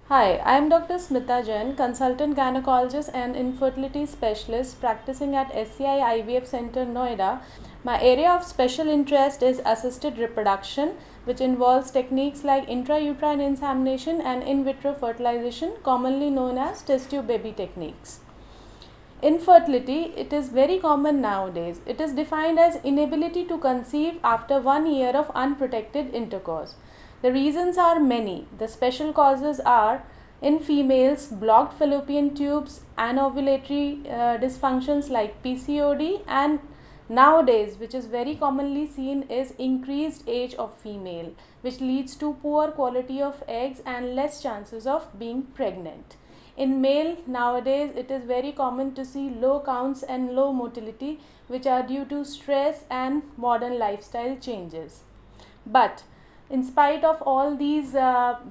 Hi, I am Dr. Smita Jain, consultant gynecologist and infertility specialist practicing at SCI IVF Center, Noida. My area of special interest is assisted reproduction, which involves techniques like intrauterine insemination and in vitro fertilization, commonly known as test tube baby techniques. Infertility, it is very common nowadays. It is defined as inability to conceive after 1 year of unprotected intercourse. The reasons are many. The special causes are in females blocked fallopian tubes, anovulatory dysfunctions like PCOD, and nowadays, which is very commonly seen, is increased age of female, which leads to poor quality of eggs and less chances of being pregnant. In male, nowadays it is very common to see low counts and low motility, which are due to stress and modern lifestyle changes. But in spite of all these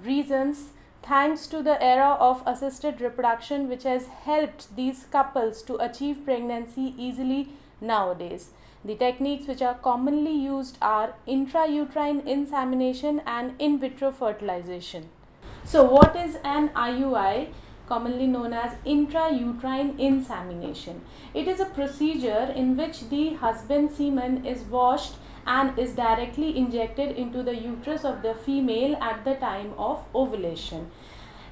reasons, thanks to the era of assisted reproduction, which has helped these couples to achieve pregnancy easily nowadays. The techniques which are commonly used are intrauterine insemination and in vitro fertilization. So what is an IUI, commonly known as intrauterine insemination? It is a procedure in which the husband's semen is washed and is directly injected into the uterus of the female at the time of ovulation.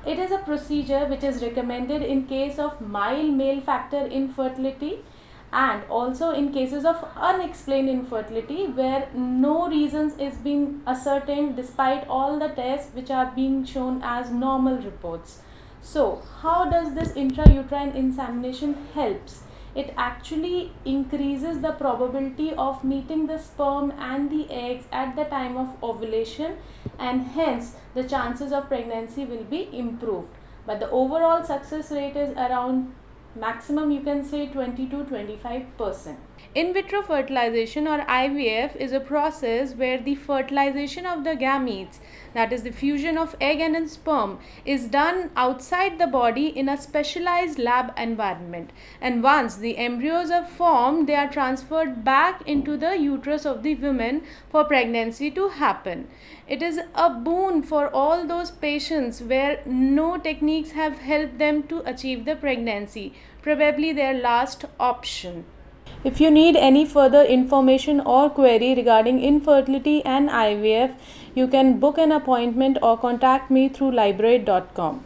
It is a procedure which is recommended in case of mild male factor infertility and also in cases of unexplained infertility where no reasons is being ascertained despite all the tests which are being shown as normal reports. So how does this intrauterine insemination helps? It actually increases the probability of meeting the sperm and the eggs at the time of ovulation, and hence the chances of pregnancy will be improved. But the overall success rate is around maximum, you can say, 20 to 25%. In vitro fertilization or IVF is a process where the fertilization of the gametes, that is the fusion of egg and sperm, is done outside the body in a specialized lab environment, and once the embryos are formed, they are transferred back into the uterus of the woman for pregnancy to happen. It is a boon for all those patients where no techniques have helped them to achieve the pregnancy, probably their last option. If you need any further information or query regarding infertility and IVF, you can book an appointment or contact me through library.com.